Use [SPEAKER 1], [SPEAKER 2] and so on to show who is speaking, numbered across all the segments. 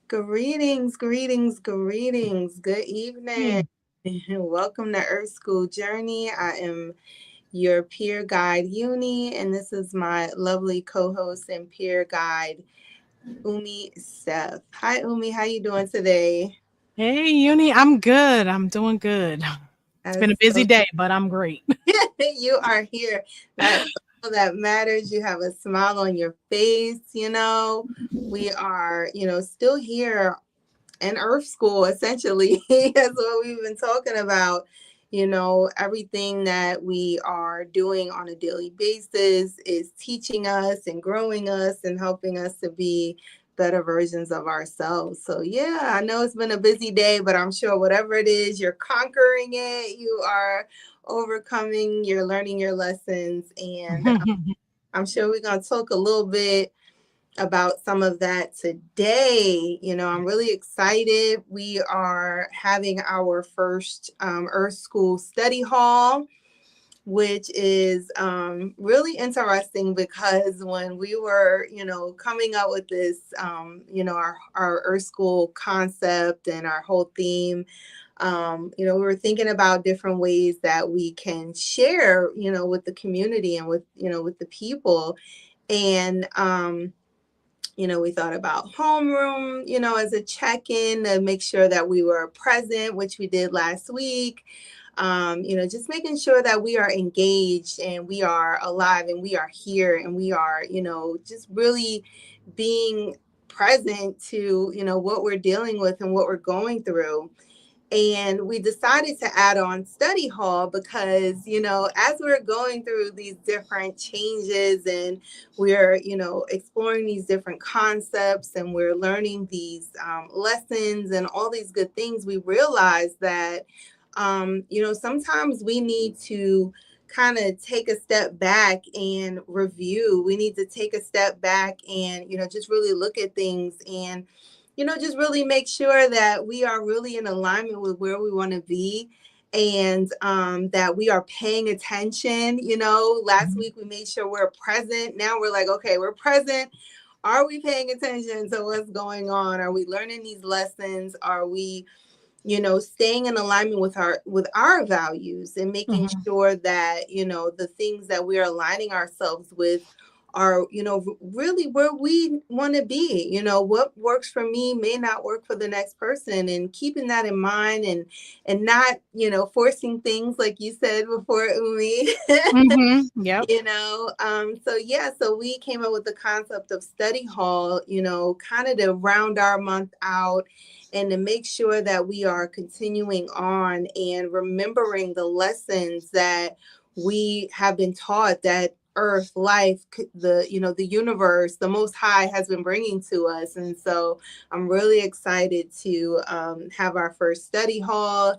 [SPEAKER 1] Greetings, greetings, greetings. Good evening.
[SPEAKER 2] Mm.
[SPEAKER 1] Welcome to Earth School Journey. I am your peer guide, Uni, and this is my lovely co-host and peer guide, Umi Seth. Hi, Umi. How you doing today?
[SPEAKER 2] Hey, Uni, I'm good. I'm doing good. It's been a
[SPEAKER 1] As
[SPEAKER 2] busy
[SPEAKER 1] so
[SPEAKER 2] day, but I'm great.
[SPEAKER 1] you are here. That's all that matters. You have a smile on your face. We are, still here and Earth School, essentially. That's what we've been talking about. Everything that we are doing on a daily basis is teaching us and growing us and helping us to be better versions of ourselves. So, yeah, I know it's been a busy day, but I'm sure whatever it is, you're conquering it, you are overcoming, you're learning your lessons. And I'm sure we're going to talk a little bit about some of that today. I'm really excited. We are having our first Earth School study hall, which is really interesting because when we were, coming up with this, our Earth School concept and our whole theme, we were thinking about different ways that we can share, with the community and with, with the people. And, we thought about homeroom, as a check-in to make sure that we were present, which we did last week. Just making sure that we are engaged and we are alive and we are here and we are, just really being present to, what we're dealing with and what we're going through. And we decided to add on study hall because, as we're going through these different changes and we're, exploring these different concepts and we're learning these lessons and all these good things, we realize that, sometimes we need to kind of take a step back and review. We need to take a step back and, just really look at things and just really make sure that we are really in alignment with where we want to be and that we are paying attention. Last week we made sure we're present. Now we're like, okay, we're present. Are we paying attention to what's going on? Are we learning these lessons? Are we, staying in alignment with our values and making
[SPEAKER 2] Mhm.
[SPEAKER 1] sure that, the things that we're aligning ourselves with are, really where we want to be. What works for me may not work for the next person, and keeping that in mind and not, forcing things like you said before, Umi.
[SPEAKER 2] Yep.
[SPEAKER 1] So yeah, so we came up with the concept of study hall, kind of to round our month out and to make sure that we are continuing on and remembering the lessons that we have been taught, that earth, life, the universe, the most high has been bringing to us. And so I'm really excited to have our first study hall.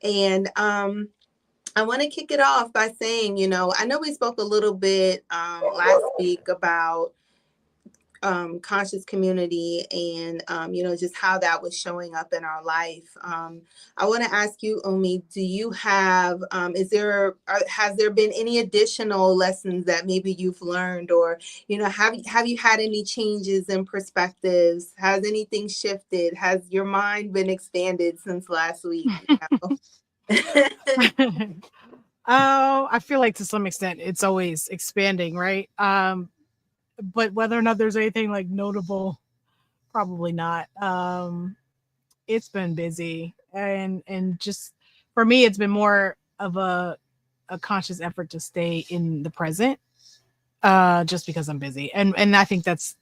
[SPEAKER 1] And I want to kick it off by saying, I know we spoke a little bit last week about conscious community and, just how that was showing up in our life. I want to ask you, Omi, do you have, has there been any additional lessons that maybe you've learned, or, have you had any changes in perspectives? Has anything shifted? Has your mind been expanded since last week?
[SPEAKER 2] Oh, I feel like to some extent it's always expanding, right? But whether or not there's anything like notable, probably not. It's been busy, and just for me, it's been more of a conscious effort to stay in the present, just because I'm busy, and I think that's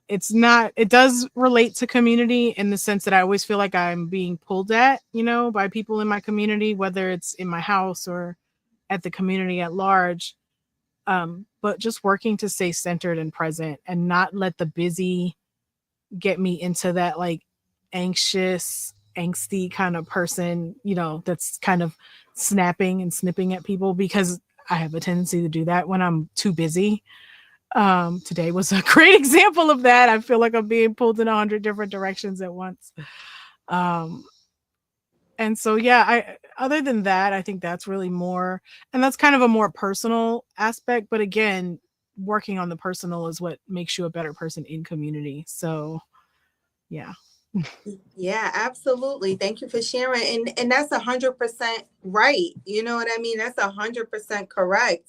[SPEAKER 2] it's not it does relate to community in the sense that I always feel like I'm being pulled at, by people in my community, whether it's in my house or at the community at large. But just working to stay centered and present and not let the busy get me into that like anxious, angsty kind of person, that's kind of snapping and snipping at people, because I have a tendency to do that when I'm too busy. Today was a great example of that. I feel like I'm being pulled in 100 different directions at once. Um, and so, yeah, other than that, I think that's really more, and that's kind of a more personal aspect. But again, working on the personal is what makes you a better person in community. So, Yeah.
[SPEAKER 1] Yeah, absolutely. Thank you for sharing. And that's 100% right. You know what I mean? That's 100% correct.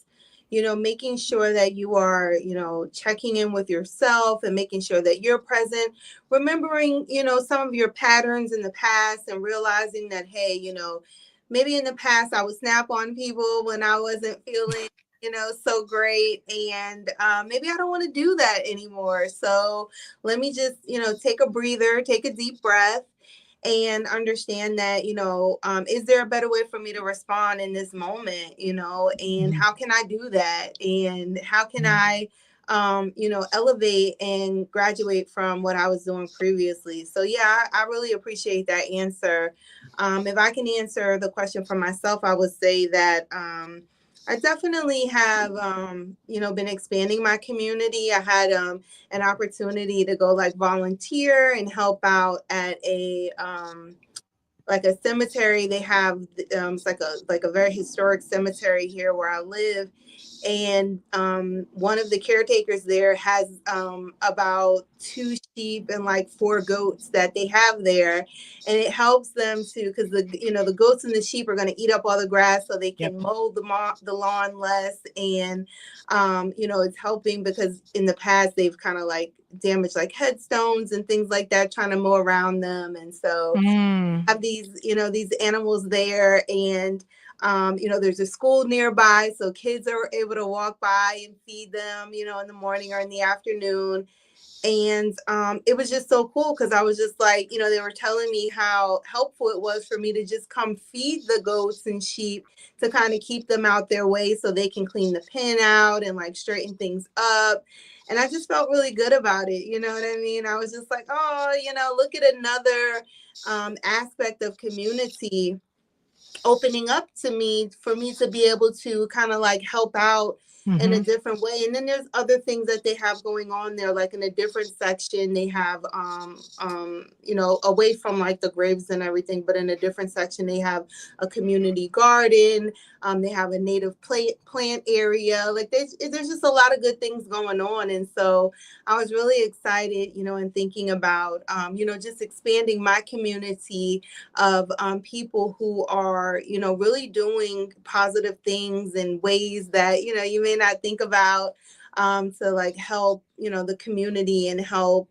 [SPEAKER 1] Making sure that you are, checking in with yourself and making sure that you're present, remembering, some of your patterns in the past and realizing that, hey, maybe in the past I would snap on people when I wasn't feeling, so great. And maybe I don't want to do that anymore. So let me just, take a breather, take a deep breath, and understand that, is there a better way for me to respond in this moment, and
[SPEAKER 2] Mhm.
[SPEAKER 1] how can I do that? And how can
[SPEAKER 2] Mhm.
[SPEAKER 1] I, elevate and graduate from what I was doing previously? So, yeah, I really appreciate that answer. If I can answer the question for myself, I would say that, I definitely have, been expanding my community. I had, an opportunity to go like volunteer and help out at a like a cemetery. They have it's like a very historic cemetery here where I live, and one of the caretakers there has about two sheep and like four goats that they have there, and it helps them to, because the goats and the sheep are going to eat up all the grass so they
[SPEAKER 2] Yep.
[SPEAKER 1] can mow the lawn less. And it's helping because in the past they've kind of like damaged like headstones and things like that trying to mow around them. And so
[SPEAKER 2] Mm.
[SPEAKER 1] have these animals there. And there's a school nearby, so kids are able to walk by and feed them, in the morning or in the afternoon. And it was just so cool because I was just like, they were telling me how helpful it was for me to just come feed the goats and sheep to kind of keep them out their way so they can clean the pen out and like straighten things up. And I just felt really good about it. You know what I mean? I was just like, oh, look at another aspect of community opening up to me for me to be able to kind of like help out in a
[SPEAKER 2] Mhm.
[SPEAKER 1] different way. And then there's other things that they have going on there, like in a different section they have away from like the graves and everything, but in a different section they have a community garden. They have a native plant area. Like there's just a lot of good things going on. And so I was really excited, and thinking about just expanding my community of people who are, really doing positive things in ways that, you may not think about, to like help, the community and help,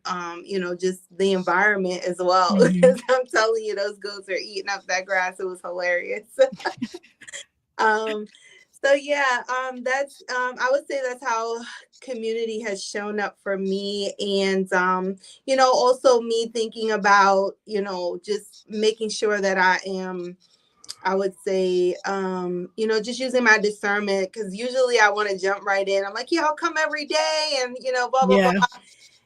[SPEAKER 1] just the environment as well.
[SPEAKER 2] Mhm.
[SPEAKER 1] Because I'm telling you, those goats are eating up that grass. It was hilarious. um, so yeah, that's I would say that's how community has shown up for me. And also me thinking about, just making sure that I am, I would say, just using my discernment, because usually I want to jump right in. I'm like, yeah, I'll come every day, and blah blah blah.
[SPEAKER 2] Yeah.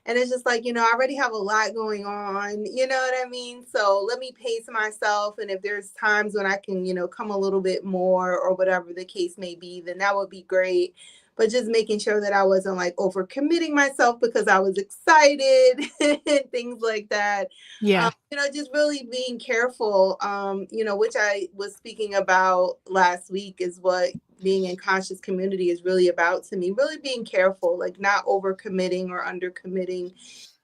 [SPEAKER 1] And it's just like, I already have a lot going on, you know what I mean? So let me pace myself. And if there's times when I can, come a little bit more or whatever the case may be, then that would be great. But just making sure that I wasn't like overcommitting myself because I was excited and things like that.
[SPEAKER 2] Yeah.
[SPEAKER 1] Just really being careful, which I was speaking about last week, is what being in conscious community is really about to me. Really being careful, like not overcommitting or undercommitting,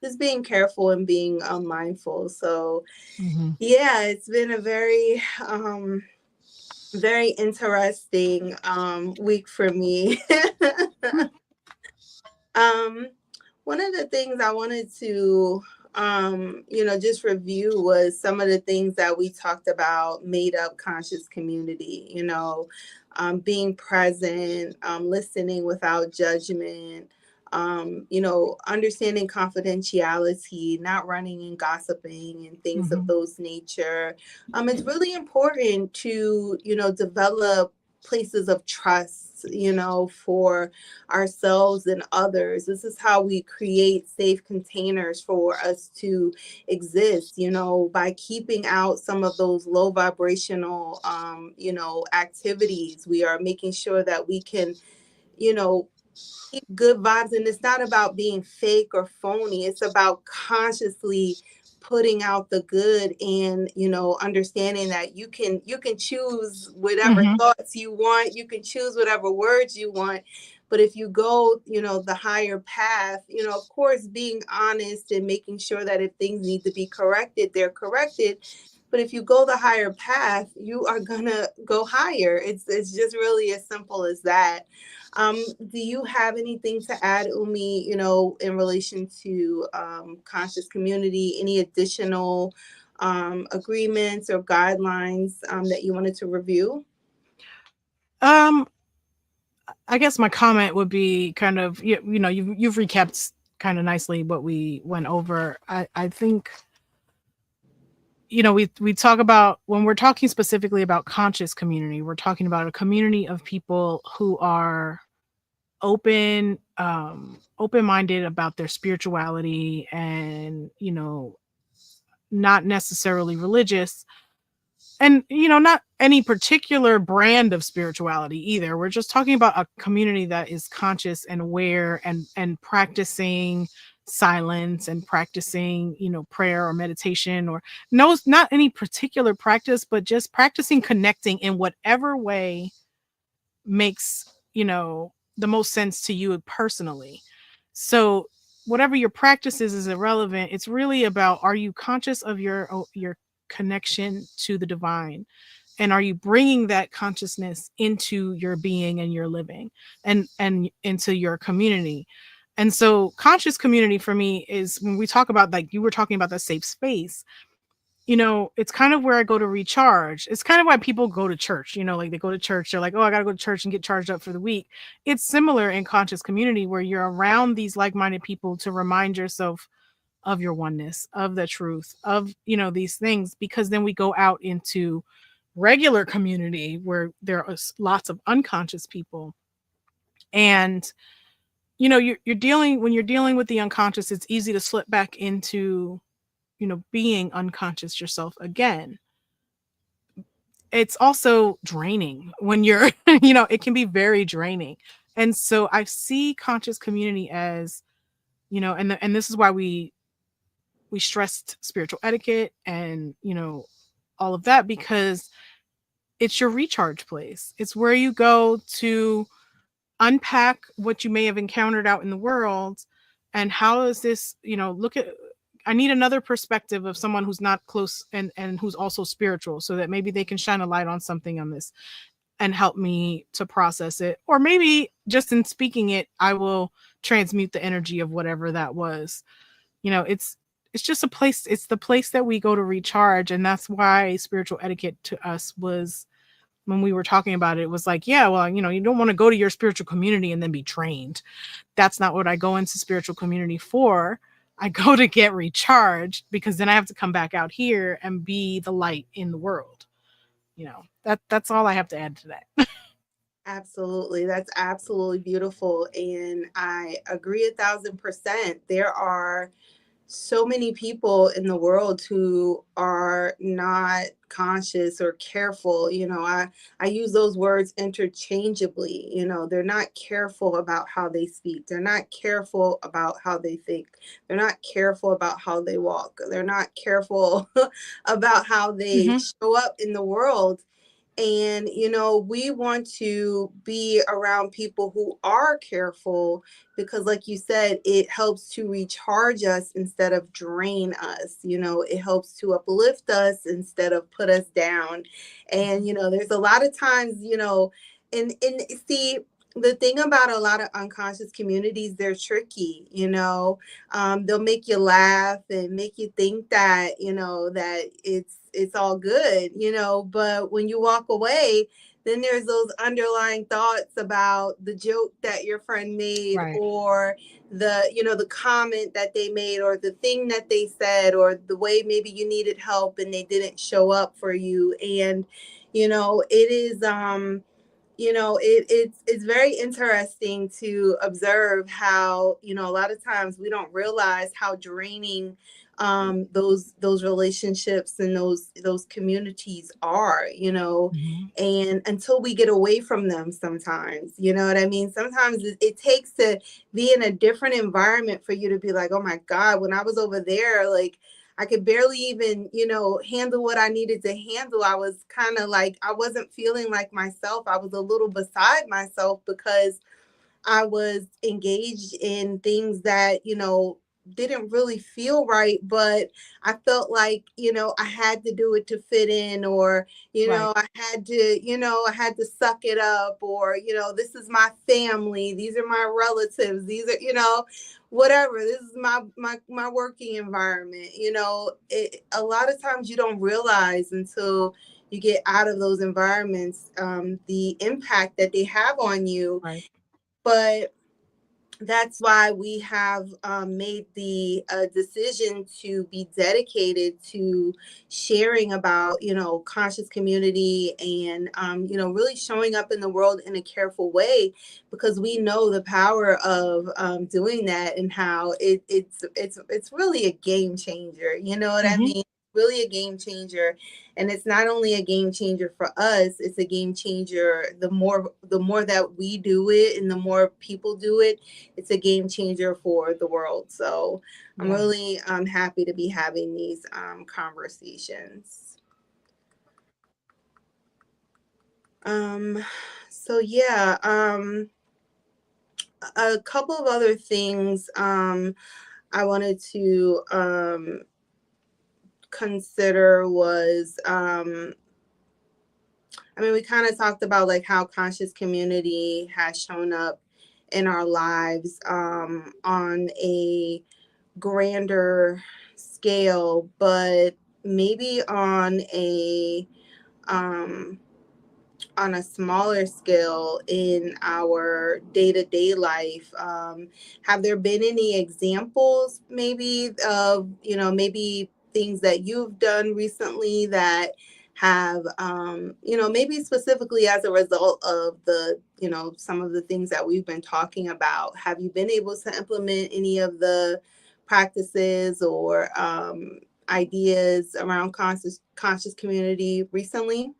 [SPEAKER 1] just being careful and being mindful. So
[SPEAKER 2] Mhm.
[SPEAKER 1] yeah, it's been a very very interesting week for me. um One of the things I wanted to just review was some of the things that we talked about made up conscious community, being present, listening without judgment, understanding confidentiality, not running and gossiping and things of
[SPEAKER 2] Mhm.
[SPEAKER 1] those nature. It's really important to, develop places of trust, for ourselves and others. This is how we create safe containers for us to exist, by keeping out some of those low vibrational, activities. We are making sure that we can, you know, keep good vibes. And it's not about being fake or phony. It's about consciously putting out the good and, understanding that you can choose whatever
[SPEAKER 2] Mhm.
[SPEAKER 1] thoughts you want, you can choose whatever words you want, But if you go, the higher path, of course, being honest and making sure that if things need to be corrected, they're corrected. But if you go the higher path, you are gonna go higher. It's just really as simple as that. Do you have anything to add, Umi, in relation to conscious community? Any additional agreements or guidelines that you wanted to review?
[SPEAKER 2] Um, I guess my comment would be kind of you've recapped kind of nicely what we went over. I think we talk about, when we're talking specifically about conscious community, we're talking about a community of people who are open-minded about their spirituality, and not necessarily religious, and not any particular brand of spirituality either. We're just talking about a community that is conscious and aware, and practicing silence, and practicing prayer or meditation, or no, not any particular practice, but just practicing connecting in whatever way makes the most sense to you personally. So whatever your practice is irrelevant. It's really about, are you conscious of your connection to the divine, and are you bringing that consciousness into your being and your living, and into your community. And so conscious community for me is, when we talk about, like you were talking about, the safe space, it's kind of where I go to recharge. It's kind of why people go to church, like they go to church, they're like, oh, I got to go to church and get charged up for the week. It's similar in conscious community, where you're around these like-minded people to remind yourself of your oneness, of the truth, of, these things, because then we go out into regular community where there are lots of unconscious people. And, you're dealing, when you're dealing with the unconscious, it's easy to slip back into being unconscious yourself again. It's also draining when you're, it can be very draining. And so I see conscious community as, and this is why we stressed spiritual etiquette, and, all of that, because it's your recharge place. It's where you go to unpack what you may have encountered out in the world, and how is this, look at, I need another perspective of someone who's not close, and who's also spiritual, so that maybe they can shine a light on something on this and help me to process it. Or maybe just in speaking it, I will transmute the energy of whatever that was. It's just a place. It's the place that we go to recharge. And that's why spiritual etiquette to us was, when we were talking about it, it was like, yeah, well, you don't want to go to your spiritual community and then be trained. That's not what I go into spiritual community for. I go to get recharged, because then I have to come back out here and be the light in the world. That's all I have to add to that.
[SPEAKER 1] Absolutely. That's absolutely beautiful. And I agree 1,000%. There are so many people in the world who are not conscious or careful. I use those words interchangeably. They're not careful about how they speak. They're not careful about how they think. They're not careful about how they walk. They're not careful about how they
[SPEAKER 2] Mm-hmm.
[SPEAKER 1] show up in the world. And, we want to be around people who are careful, because, like you said, it helps to recharge us instead of drain us. It helps to uplift us instead of put us down. And, there's a lot of times, and see, the thing about a lot of unconscious communities, they're tricky. They'll make you laugh and make you think that, that it's all good, but when you walk away, then there's those underlying thoughts about the joke that your friend made,
[SPEAKER 2] Right.
[SPEAKER 1] or the comment that they made, or the thing that they said, or the way maybe you needed help and they didn't show up for you. And it is it's very interesting to observe how, a lot of times we don't realize how draining those relationships and those communities are,
[SPEAKER 2] Mm-hmm.
[SPEAKER 1] and until we get away from them sometimes, you know what I mean? Sometimes it takes to be in a different environment for you to be like, oh my God, when I was over there, like, I could barely even, handle what I needed to handle. I was kind of like, I wasn't feeling like myself. I was a little beside myself, because I was engaged in things that, didn't really feel right, but I felt like, I had to do it to fit in, or,
[SPEAKER 2] Right.
[SPEAKER 1] I had to suck it up, or, this is my family. These are my relatives. These are, whatever. This is my working environment. A lot of times you don't realize until you get out of those environments, the impact that they have on you.
[SPEAKER 2] Right.
[SPEAKER 1] But that's why we have made the decision to be dedicated to sharing about, conscious community, and, really showing up in the world in a careful way, because we know the power of doing that, and how it's really a game changer. You know what I
[SPEAKER 2] Hmm.
[SPEAKER 1] mean? Really a game changer. And it's not only a game changer for us, it's a game changer the more that we do it, and the more people do it, it's a game changer for the world. So I'm
[SPEAKER 2] Yeah.
[SPEAKER 1] really happy to be having these conversations. Um, so yeah, a couple of other things I wanted to consider was, I mean, we kind of talked about like how conscious community has shown up in our lives on a grander scale, but maybe um, on a smaller scale in our day-to-day life. Have there been any examples, maybe of, maybe things that you've done recently that have, maybe specifically as a result of some of the things that we've been talking about? Have you been able to implement any of the practices or ideas around conscious community recently?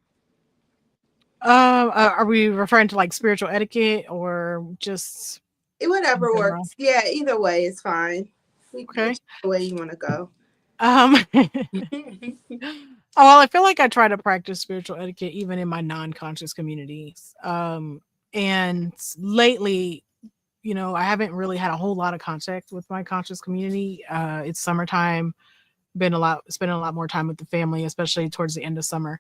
[SPEAKER 2] Are we referring to like spiritual etiquette or just in
[SPEAKER 1] Whatever
[SPEAKER 2] general?
[SPEAKER 1] works. Yeah, either way is fine.
[SPEAKER 2] Okay.
[SPEAKER 1] Whichever way you want to go.
[SPEAKER 2] Well, I feel like I try to practice spiritual etiquette even in my non-conscious communities. And lately, I haven't really had a whole lot of contact with my conscious community. It's summertime, spending a lot more time with the family, especially towards the end of summer.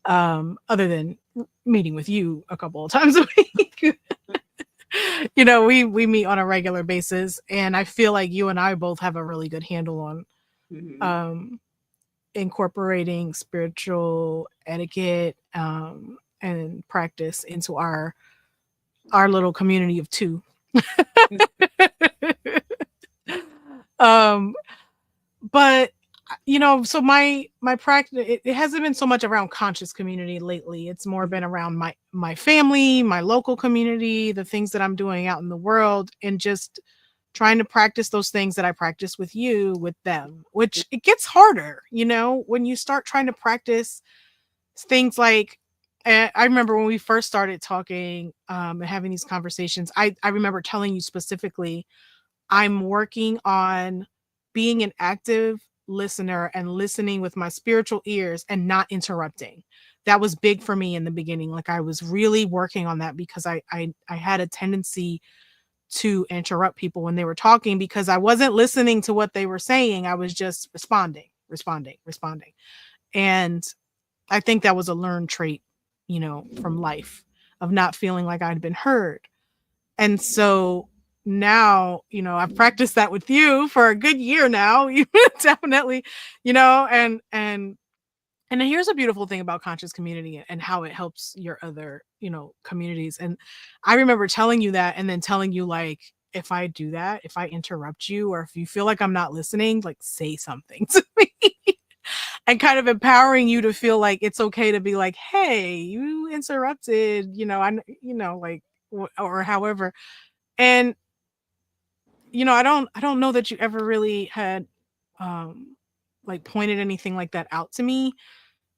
[SPEAKER 2] Other than meeting with you a couple of times a week. We meet on a regular basis, and I feel like you and I both have a really good handle on
[SPEAKER 1] Mhm.
[SPEAKER 2] um incorporating spiritual etiquette and practice into our little community of two. um but so my practice, it hasn't been so much around conscious community lately. It's more been around my family, my local community, the things that I'm doing out in the world, and just trying to practice those things that I practice with you with them, which it gets harder, when you start trying to practice things like, I remember when we first started talking and having these conversations, I remember telling you specifically, I'm working on being an active listener and listening with my spiritual ears and not interrupting. That was big for me in the beginning. Like, I was really working on that because I had a tendency to interrupt people when they were talking because I wasn't listening to what they were saying. I was just responding, responding, responding. And I think that was a learned trait, from life, of not feeling like I'd been heard. And so now, I've practiced that with you for a good year now. You definitely, and here's a beautiful thing about conscious community and how it helps your other, communities. And I remember telling you that, and then telling you, like, if I do that, if I interrupt you, or if you feel like I'm not listening, like, say something to me. And kind of empowering you to feel like it's okay to be like, hey, you interrupted, like, or however. And I don't know that you ever really had um like pointed anything like that out to me,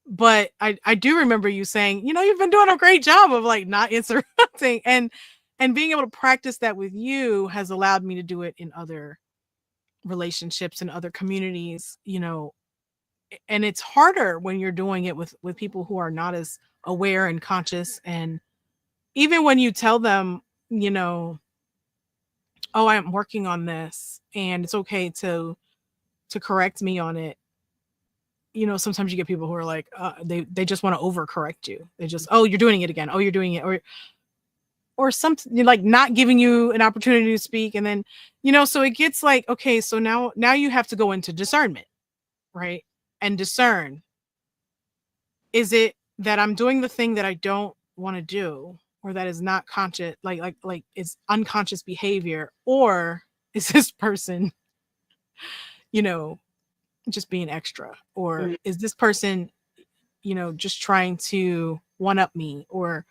[SPEAKER 2] but I do remember you saying, you've been doing a great job of like not interrupting, and being able to practice that with you has allowed me to do it in other relationships and other communities, and it's harder when you're doing it with people who are not as aware and conscious. And even when you tell them, you know oh, I'm working on this and it's okay to correct me on it. You know, sometimes you get people who are like, they just want to overcorrect you. They just, oh, you're doing it again. Oh, you're doing it. Or something like not giving you an opportunity to speak. And then, you know, so it gets like, okay, so now you have to go into discernment, right? And discern, is it that I'm doing the thing that I don't want to do, or that is not conscious, like it's unconscious behavior, or is this person, you know, just being extra, or
[SPEAKER 1] Mm.
[SPEAKER 2] is this person, you know, just trying to one up me, or,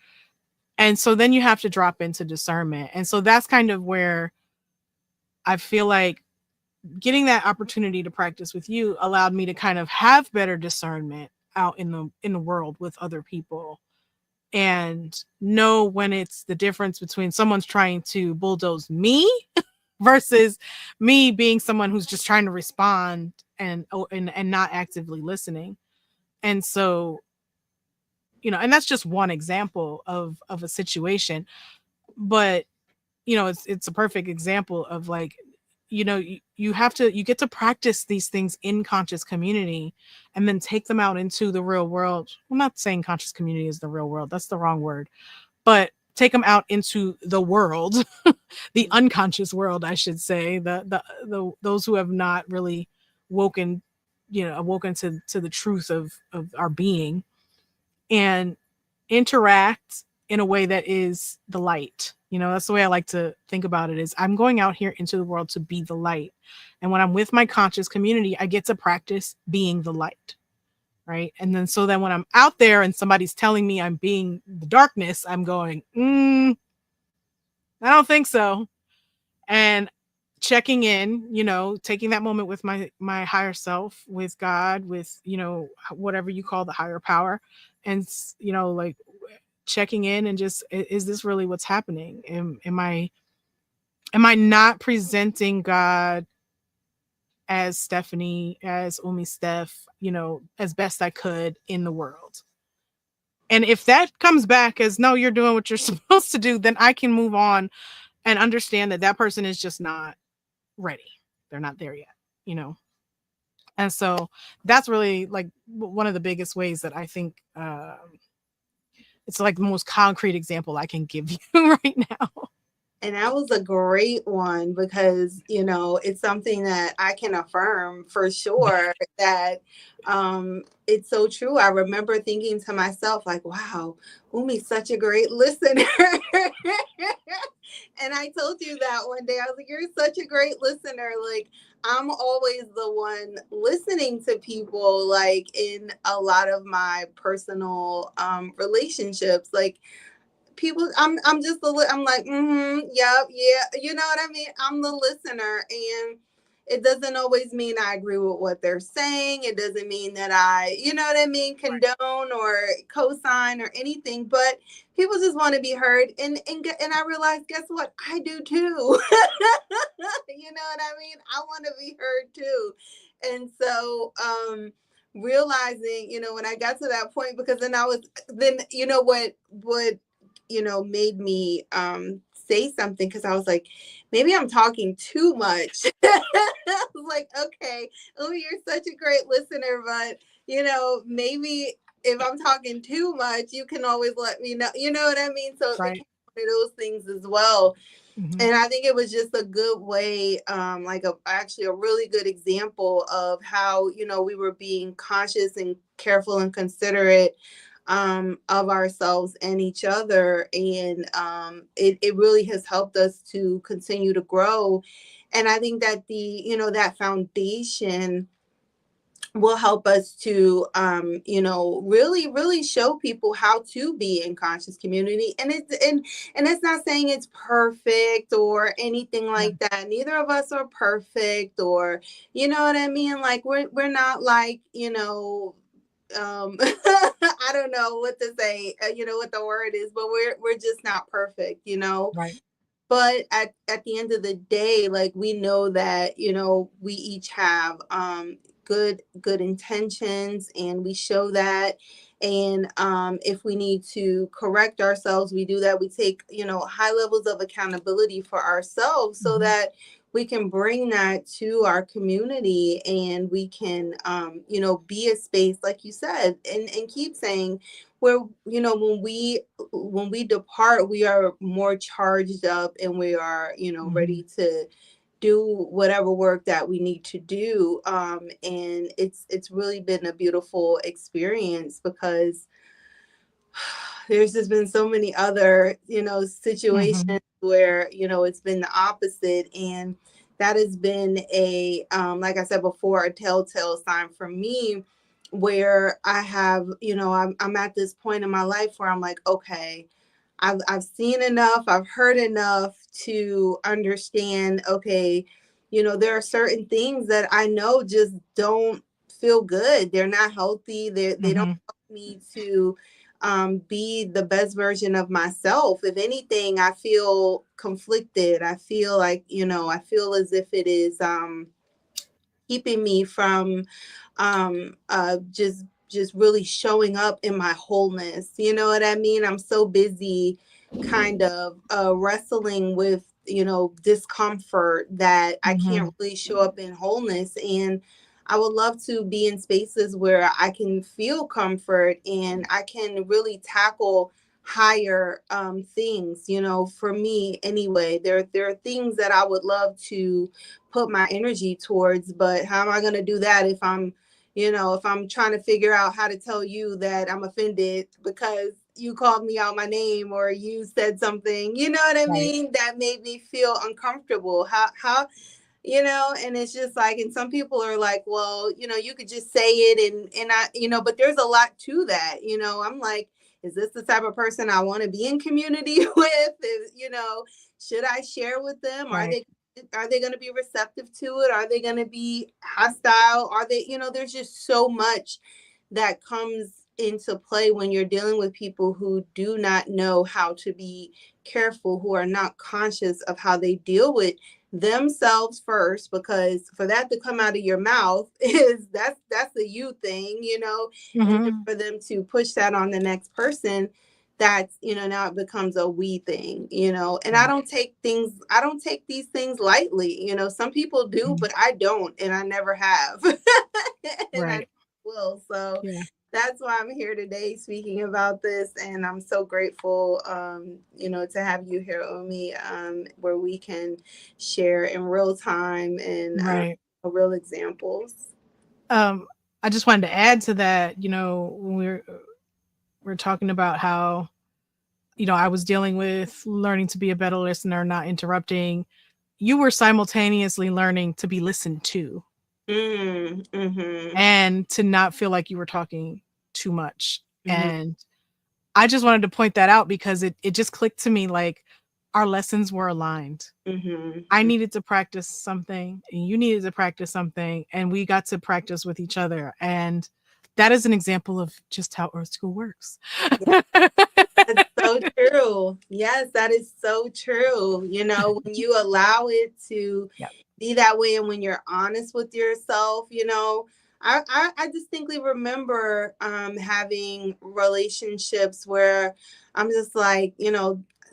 [SPEAKER 2] and so then you have to drop into discernment. And so that's kind of where I feel like getting that opportunity to practice with you allowed me to kind of have better discernment out in the world with other people, and know when it's the difference between someone's trying to bulldoze me versus me being someone who's just trying to respond and not actively listening. And so, you know, and that's just one example of a situation, but you know, it's a perfect example of like, you know, you have to, you get to practice these things in conscious community and then take them out into the real world. I'm not saying conscious community is the real world, that's the wrong word, but take them out into the world, the unconscious world, I should say, the those who have not really woken, you know, awoken to the truth of our being, and interact in a way that is the light. You know, that's the way I like to think about it, is I'm going out here into the world to be the light. And when I'm with my conscious community, I get to practice being the light. Right. And then so then when I'm out there and somebody's telling me I'm being the darkness, I'm going, I don't think so. And checking in, you know, taking that moment with my higher self, with God, with, you know, whatever you call the higher power, and you know, like checking in and just, is this really what's happening? Am I not presenting God as Stephanie, as Umi Steph, you know, as best I could in the world? And if that comes back as no, you're doing what you're supposed to do, then I can move on and understand that that person is just not ready. They're not there yet, you know? And so that's really like one of the biggest ways that I think, it's like the most concrete example I can give you right now.
[SPEAKER 1] And that was a great one because, you know, it's something that I can affirm for sure that it's so true. I remember thinking to myself, like, wow, Umi's such a great listener. And I told you that one day. I was like, you're such a great listener. Like, I'm always the one listening to people, like in a lot of my personal relationships. Like, people, I'm just I'm like, yep, yeah, you know what I mean? I'm the listener, and it doesn't always mean I agree with what they're saying. It doesn't mean that I, you know what I mean, condone or co-sign or anything, but people just want to be heard. And I realized, guess what, I do too. You know what I mean? I want to be heard too. And so realizing, you know, when I got to that point, because then I was, then you know what you know made me say something, because I was like, maybe I'm talking too much. I was like, okay, oh, you're such a great listener, but you know, maybe if I'm talking too much, you can always let me know. You know what I mean? So it
[SPEAKER 2] Right.
[SPEAKER 1] became one of those things as well.
[SPEAKER 2] Mm-hmm.
[SPEAKER 1] And I think it was just a good way, like actually a really good example of how, you know, we were being conscious and careful and considerate of ourselves and each other. And it really has helped us to continue to grow. And I think that you know, that foundation will help us to you know, really show people how to be in conscious community. And it's not saying it's perfect or anything
[SPEAKER 2] Yeah.
[SPEAKER 1] like that. Neither of us are perfect, or you know what I mean, like we're not like, you know, I don't know what to say, you know, what the word is, but we're just not perfect, you know.
[SPEAKER 2] Right.
[SPEAKER 1] But at the end of the day, like we know that, you know, we each have good intentions, and we show that. And if we need to correct ourselves, we do that. We take, high levels of accountability for ourselves so
[SPEAKER 2] Mhm.
[SPEAKER 1] that we can bring that to our community, and we can, be a space, like you said, and keep saying, where, when we depart, we are more charged up, and we are,
[SPEAKER 2] Mhm.
[SPEAKER 1] ready to do whatever work that we need to do. And it's really been a beautiful experience, because there's just been so many other,
[SPEAKER 2] Mhm.
[SPEAKER 1] situations where, it's been the opposite. And that has been a, like I said before, a telltale sign for me, where I have, I'm at this point in my life where I'm like, okay, I've seen enough, I've heard enough to understand, okay, there are certain things that I know just don't feel good. They're not healthy. They don't
[SPEAKER 2] Mhm.
[SPEAKER 1] help me to be the best version of myself. If anything, I feel conflicted. I feel like, I feel as if it is keeping me from just really showing up in my wholeness. You know what I mean? I'm so busy kind of wrestling with, discomfort, that I can't
[SPEAKER 2] Mhm.
[SPEAKER 1] really show up in wholeness. And I would love to be in spaces where I can feel comfort, and I can really tackle higher things. For me anyway, there are things that I would love to put my energy towards. But how am I going to do that if I'm trying to figure out how to tell you that I'm offended because you called me out my name, or you said something, you know what I
[SPEAKER 2] Right.
[SPEAKER 1] mean, that made me feel uncomfortable? How and it's just like, and some people are like, well, you could just say it, and I, but there's a lot to that. I'm like, is this the type of person I want to be in community with? Should I share with them?
[SPEAKER 2] Right.
[SPEAKER 1] Are they going to be receptive to it? Are they going to be hostile? Are they, there's just so much that comes into play when you're dealing with people who do not know how to be careful, who are not conscious of how they deal with themselves first. Because for that to come out of your mouth is that's a you thing, and then
[SPEAKER 2] Mhm.
[SPEAKER 1] for them to push that on the next person, that's, now it becomes a we thing. And
[SPEAKER 2] Right.
[SPEAKER 1] I don't take these things lightly. Some people do,
[SPEAKER 2] Mhm.
[SPEAKER 1] but I don't, and I never have. And I
[SPEAKER 2] Right.
[SPEAKER 1] will. So
[SPEAKER 2] Yeah.
[SPEAKER 1] that's why I'm here today speaking about this. And I'm so grateful, to have you here, Omi, where we can share in real time, and
[SPEAKER 2] Right.
[SPEAKER 1] real examples.
[SPEAKER 2] Um, I just wanted to add to that, when we're talking about how, I was dealing with learning to be a better listener, not interrupting. You were simultaneously learning to be listened to
[SPEAKER 1] Mm-hmm.
[SPEAKER 2] and to not feel like you were talking too much.
[SPEAKER 1] Mm-hmm.
[SPEAKER 2] And I just wanted to point that out because it just clicked to me like our lessons were aligned. I
[SPEAKER 1] Mm-hmm.
[SPEAKER 2] needed to practice something and you needed to practice something and we got to practice with each other. And that is an example of just how Earth School works.
[SPEAKER 1] That's so true. Yes, that is so true. When you allow it to
[SPEAKER 2] Yeah.
[SPEAKER 1] be that way, and when you're honest with yourself, I distinctly remember having relationships where I'm just like,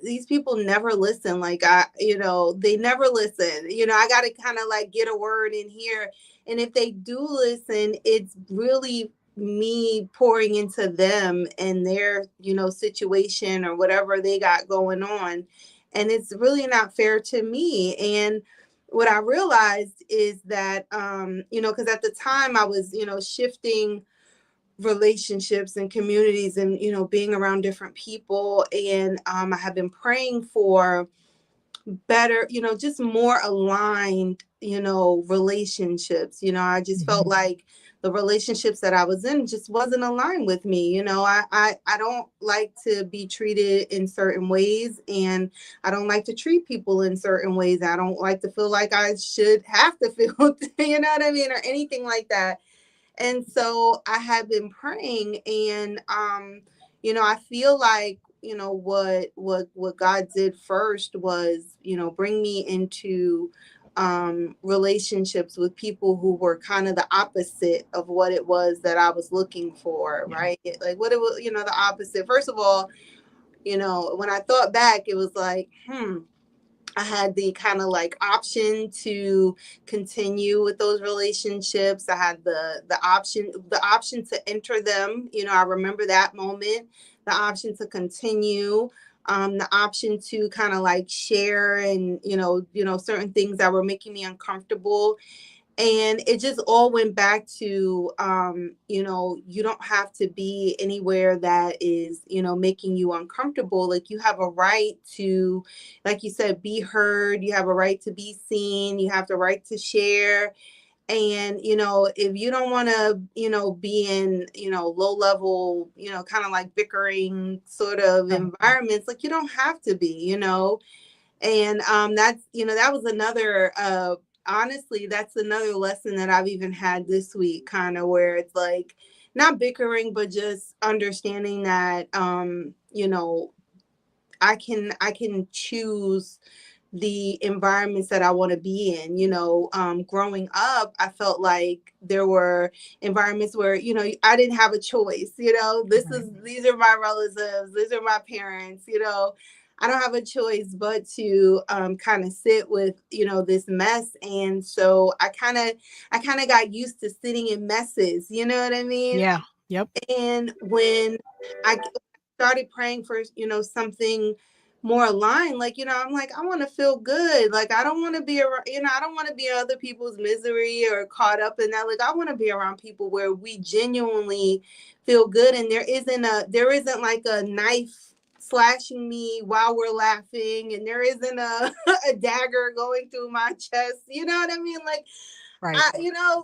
[SPEAKER 1] these people never listen. Like they never listen. I got to kind of like get a word in here. And if they do listen, it's really me pouring into them and their, situation or whatever they got going on. And it's really not fair to me. And what I realized is that, because at the time I was, shifting relationships and communities, and, being around different people. And I have been praying for better, just more aligned, relationships. I just felt
[SPEAKER 2] Mhm.
[SPEAKER 1] like the relationships that I was in just wasn't aligned with me. I don't like to be treated in certain ways, and I don't like to treat people in certain ways. I don't like to feel like I should have to feel, you know what I mean, or anything like that. And so I have been praying, and I feel like, what God did first was, bring me into relationships with people who were kind of the opposite of what it was that I was looking for,
[SPEAKER 2] Yeah.
[SPEAKER 1] right? Like what it was, the opposite. First of all, when I thought back, it was like, I had the kind of like option to continue with those relationships. I had the option to enter them. I remember that moment. The option to continue. The option to kind of like share and certain things that were making me uncomfortable, and it just all went back to you don't have to be anywhere that is making you uncomfortable. Like, you have a right to, like you said, be heard. You have a right to be seen. You have the right to share. And if you don't want to be in low level, kind of like bickering sort of
[SPEAKER 2] Right.
[SPEAKER 1] environments, like, you don't have to be. And that's that was another honestly, that's another lesson that I've even had this week, kind of, where it's like not bickering, but just understanding that I can choose the environments that I want to be in. Growing up, I felt like there were environments where, I didn't have a choice.
[SPEAKER 2] Right.
[SPEAKER 1] These are my relatives, these are my parents, I don't have a choice but to kind of sit with, this mess. And so I kind of got used to sitting in messes, you know what I mean?
[SPEAKER 2] Yeah. Yep.
[SPEAKER 1] And when I started praying for, something more aligned, like, I'm like, I want to feel good. Like, I don't want to be around, I don't want to be in other people's misery or caught up in that. Like, I want to be around people where we genuinely feel good. And there isn't like a knife slashing me while we're laughing. And there isn't a dagger going through my chest. You know what I mean? Like,
[SPEAKER 2] Right.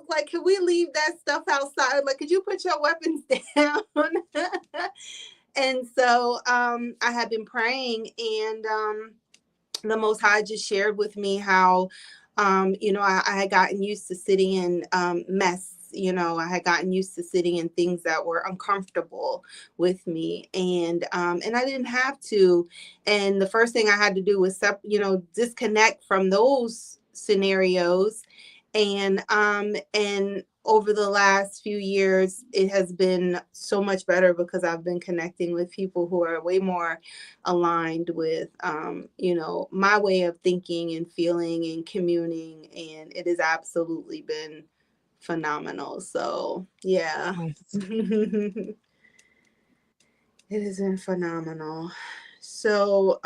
[SPEAKER 1] like, could we leave that stuff outside? Like, could you put your weapons down? And so I had been praying, and the Most High just shared with me how, I had gotten used to sitting in mess. I had gotten used to sitting in things that were uncomfortable with me, and I didn't have to. And the first thing I had to do was, disconnect from those scenarios. And over the last few years, it has been so much better because I've been connecting with people who are way more aligned with my way of thinking and feeling and communing, and it has absolutely been phenomenal. So yeah.
[SPEAKER 2] Nice.
[SPEAKER 1] It has been phenomenal. So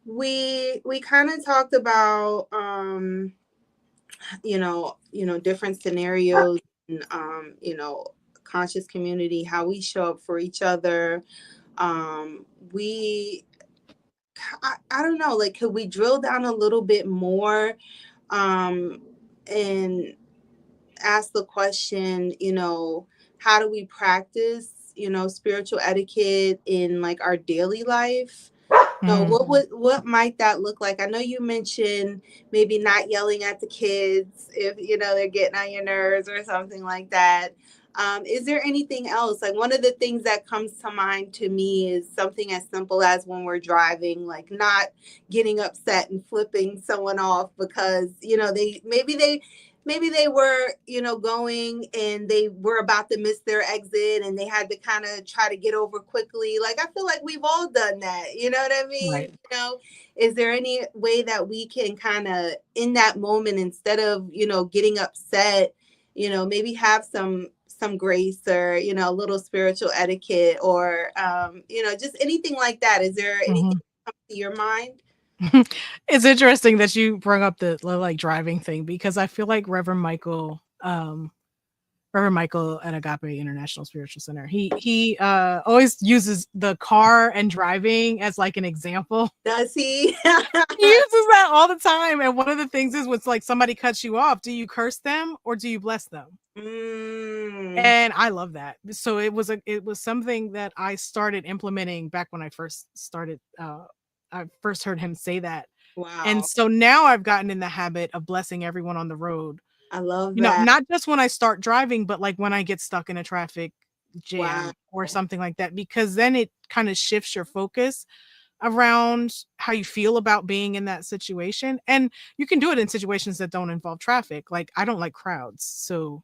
[SPEAKER 1] we kind of talked about different scenarios, and conscious community, how we show up for each other. We I don't know, like, could we drill down a little bit more, um and ask the question, how do we practice spiritual etiquette in, like, our daily life? So
[SPEAKER 2] Mm.
[SPEAKER 1] what might that look like? I know you mentioned maybe not yelling at the kids if they're getting on your nerves or something like that. Is there anything else? Like, one of the things that comes to mind to me is something as simple as when we're driving, like, not getting upset and flipping someone off because maybe they were going and they were about to miss their exit and they had to kind of try to get over quickly. Like, I feel like we've all done that, you know what I mean?
[SPEAKER 2] Right.
[SPEAKER 1] Is there any way that we can kind of, in that moment, instead of getting upset, maybe have some grace, or a little spiritual etiquette, or just anything like that? Is there anything
[SPEAKER 2] Mhm.
[SPEAKER 1] that comes to your mind?
[SPEAKER 2] It's interesting that you brought up the like driving thing, because I feel like Reverend Michael at Agape International Spiritual Center, he always uses the car and driving as like an example.
[SPEAKER 1] Does he?
[SPEAKER 2] He uses that all the time, and one of the things is, when like somebody cuts you off, do you curse them or do you bless them?
[SPEAKER 1] Mm,
[SPEAKER 2] And I love that. So it was something that I started implementing back when I first heard him say that. And
[SPEAKER 1] wow.
[SPEAKER 2] so now I've gotten in the habit of blessing everyone on the road.
[SPEAKER 1] I love that.
[SPEAKER 2] Not just when I start driving, but like when I get stuck in a traffic
[SPEAKER 1] Wow.
[SPEAKER 2] jam or something like that, because then it kind of shifts your focus around how you feel about being in that situation. And you can do it in situations that don't involve traffic. Like, I don't like crowds. So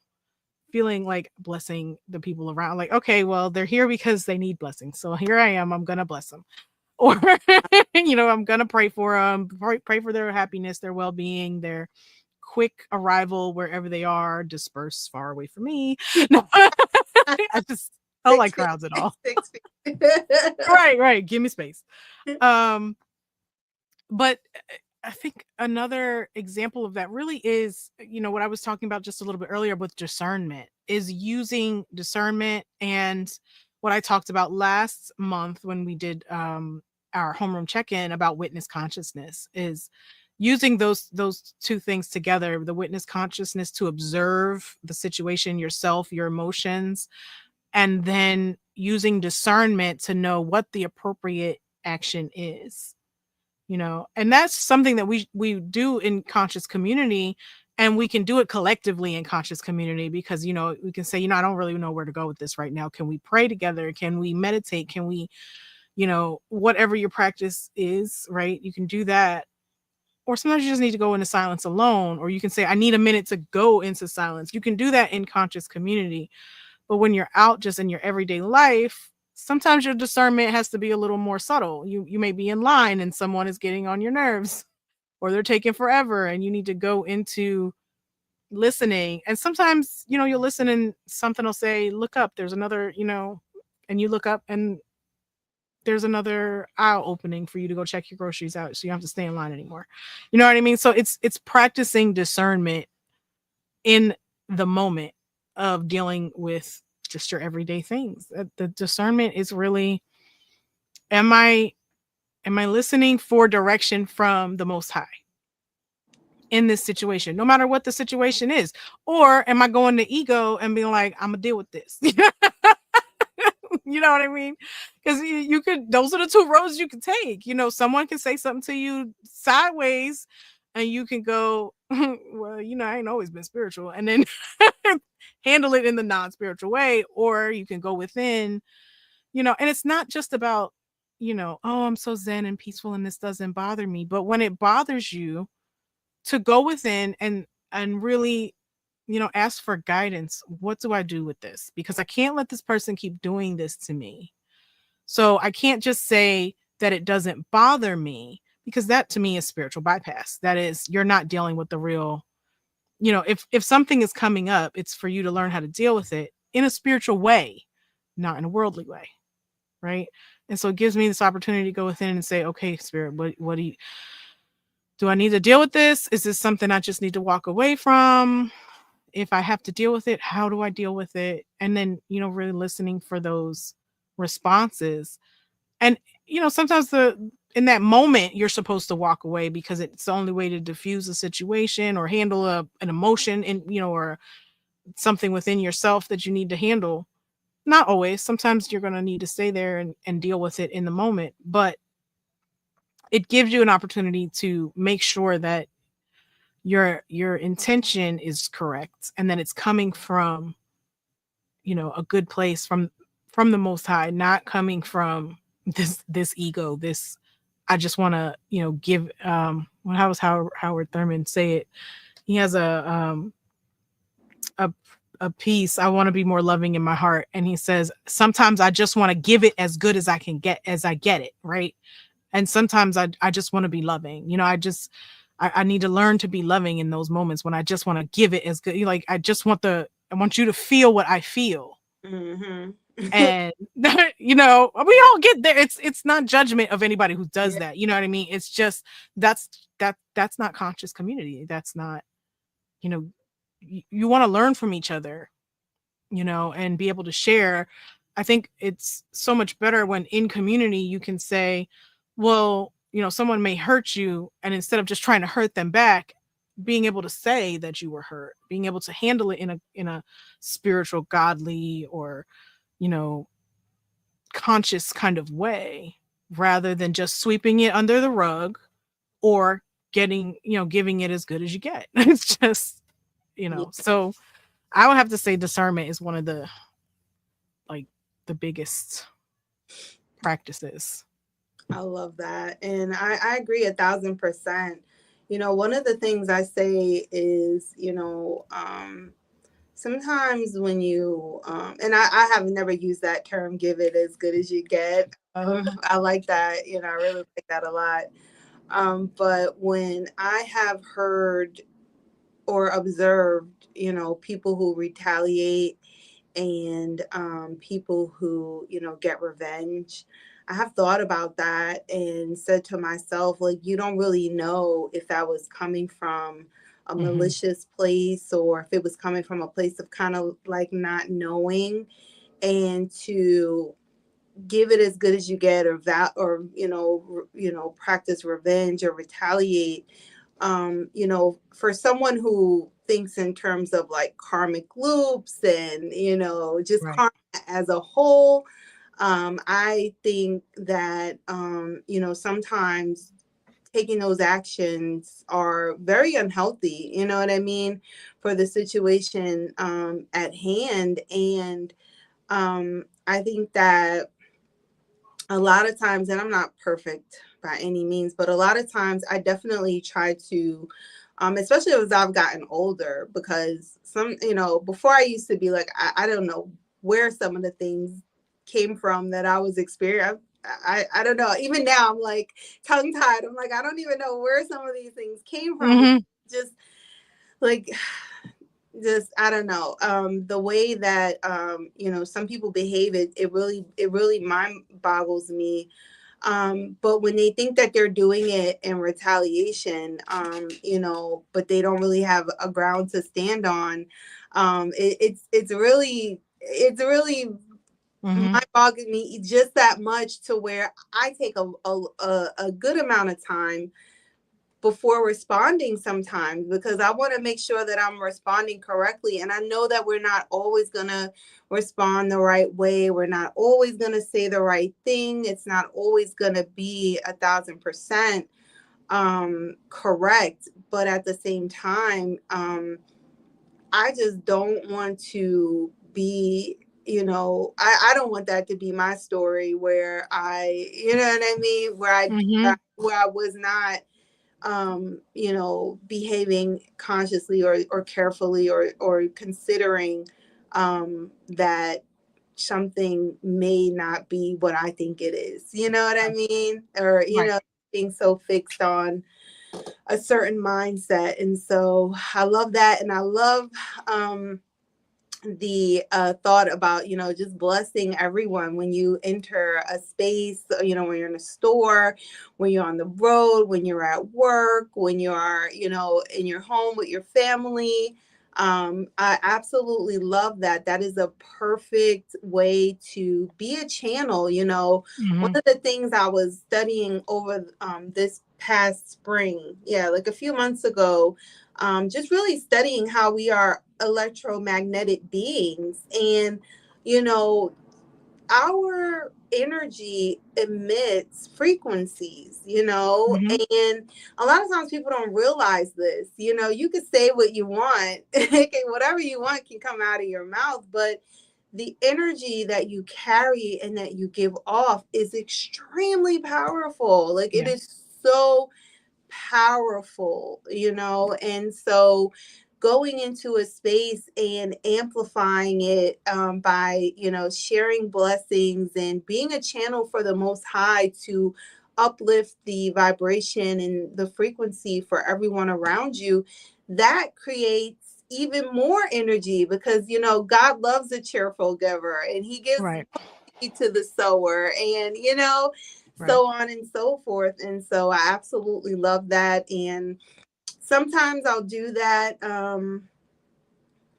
[SPEAKER 2] feeling like blessing the people around, like, okay, well, they're here because they need blessings. So here I am, I'm going to bless them. Or, I'm going to pray for them, pray for their happiness, their well being, their quick arrival wherever they are, disperse far away from me. No, I just don't like
[SPEAKER 1] 6 feet,
[SPEAKER 2] crowds at all.
[SPEAKER 1] 6 feet.
[SPEAKER 2] Right. Give me space. Um, but I think another example of that really is, what I was talking about just a little bit earlier with discernment, is using discernment, and what I talked about last month when we did our homeroom check-in about witness consciousness, is using those two things together, the witness consciousness to observe the situation, yourself, your emotions, and then using discernment to know what the appropriate action is. And that's something that we do in conscious community, and we can do it collectively in conscious community, because we can say, I don't really know where to go with this right now. Can we pray together? Can we meditate? Can we, whatever your practice is, right? You can do that. Or sometimes you just need to go into silence alone, or you can say, I need a minute to go into silence. You can do that in conscious community. But when you're out just in your everyday life, sometimes your discernment has to be a little more subtle. You may be in line and someone is getting on your nerves, or they're taking forever, and you need to go into listening. And sometimes, you'll listen and something will say, look up, there's another, and you look up and there's another aisle opening for you to go check your groceries out, so you don't have to stay in line anymore. You know what I mean? So it's practicing discernment in the moment of dealing with just your everyday things. The discernment is really, am I listening for direction from the Most High in this situation, no matter what the situation is? Or am I going to ego and being like, I'm gonna deal with this? You know what I mean? Because you could, those are the two roads you can take. Someone can say something to you sideways, and you can go, well, I ain't always been spiritual, and then handle it in the non-spiritual way. Or you can go within, and it's not just about, oh, I'm so zen and peaceful and this doesn't bother me. But when it bothers you, to go within and really, ask for guidance. What do I do with this? Because I can't let this person keep doing this to me. So I can't just say that it doesn't bother me, because that to me is spiritual bypass. That is, you're not dealing with the real, if something is coming up, it's for you to learn how to deal with it in a spiritual way, not in a worldly way. Right. And so it gives me this opportunity to go within and say, okay, spirit, what do I need to deal with this? Is this something I just need to walk away from? If I have to deal with it, how do I deal with it? And then, really listening for those responses. And, sometimes in that moment, you're supposed to walk away because it's the only way to diffuse a situation or handle an emotion, and, or something within yourself that you need to handle. Not always. Sometimes you're going to need to stay there and deal with it in the moment. But it gives you an opportunity to make sure that your intention is correct, and that it's coming from, a good place, from the Most High, not coming from this ego, this, I just want to, give, how was Howard Thurman say it? He has a piece, I want to be more loving in my heart, and he says, sometimes I just want to give it as good as I can get, as I get it, right? And sometimes I just want to be loving. I need to learn to be loving in those moments when I just want to give it as good. Like, I want you to feel what I feel.
[SPEAKER 1] Mm-hmm.
[SPEAKER 2] And we all get there. It's not judgment of anybody who does that. You know what I mean? It's just, that's not conscious community. That's not, you want to learn from each other, and be able to share. I think it's so much better when in community you can say, well, someone may hurt you, and instead of just trying to hurt them back, being able to say that you were hurt, being able to handle it in a spiritual, godly, or, conscious kind of way, rather than just sweeping it under the rug, or giving it as good as you get. It's just,
[SPEAKER 1] Yeah.
[SPEAKER 2] so I would have to say discernment is one of the biggest practices.
[SPEAKER 1] I love that. And I agree 1,000%. One of the things I say is, sometimes when you, and I have never used that term, give it as good as you get. I like that. I really like that a lot. But when I have heard or observed, people who retaliate and people who, get revenge, I have thought about that and said to myself, like, you don't really know if that was coming from a
[SPEAKER 2] Hmm.
[SPEAKER 1] malicious place or if it was coming from a place of kind of like not knowing, and to give it as good as you get, or that, or practice revenge or retaliate. For someone who thinks in terms of like karmic loops and just
[SPEAKER 2] Right.
[SPEAKER 1] karma as a whole, I think that sometimes taking those actions are very unhealthy, you know what I mean, for the situation at hand. And I think that a lot of times, and I'm not perfect by any means, but a lot of times I definitely try to, especially as I've gotten older, because before I used to be like, I don't know where some of the things came from that I was experiencing. I don't know. Even now, I'm like tongue tied. I'm like, I don't even know where some of these things came from.
[SPEAKER 2] Hmm.
[SPEAKER 1] Just like, just I don't know, the way that some people behave, it really mind boggles me. But when they think that they're doing it in retaliation, but they don't really have a ground to stand on, it's really
[SPEAKER 2] Hmm.
[SPEAKER 1] mind boggling me just that much, to where I take a good amount of time before responding sometimes, because I want to make sure that I'm responding correctly. And I know that we're not always going to respond the right way. We're not always going to say the right thing. It's not always going to be 1,000% correct. But at the same time, I just don't want to be, I don't want that to be my story, where you know what I mean,
[SPEAKER 2] Hmm.
[SPEAKER 1] where I was not behaving consciously or carefully, or considering that something may not be what I think it is. You know what I mean? Or,
[SPEAKER 2] Right.
[SPEAKER 1] being so fixed on a certain mindset. And so I love that. And I love the thought about just blessing everyone when you enter a space, when you're in a store, when you're on the road, when you're at work, when you are in your home with your family. I absolutely love that. That is a perfect way to be a channel. One
[SPEAKER 2] Hmm.
[SPEAKER 1] of the things I was studying over this past spring, yeah, like a few months ago, just really studying how we are electromagnetic beings. And, you know, our energy emits frequencies,
[SPEAKER 2] Hmm.
[SPEAKER 1] and a lot of times people don't realize this. You can say what you want, whatever you want can come out of your mouth, but the energy that you carry and that you give off is extremely powerful. Like, it
[SPEAKER 2] Yeah.
[SPEAKER 1] is so powerful, and so going into a space and amplifying it, by sharing blessings and being a channel for the Most High to uplift the vibration and the frequency for everyone around you, that creates even more energy, because God loves a cheerful giver, and He gives
[SPEAKER 2] Right.
[SPEAKER 1] to the sower, and
[SPEAKER 2] Right.
[SPEAKER 1] so on and so forth. And so I absolutely love that. And sometimes I'll do that,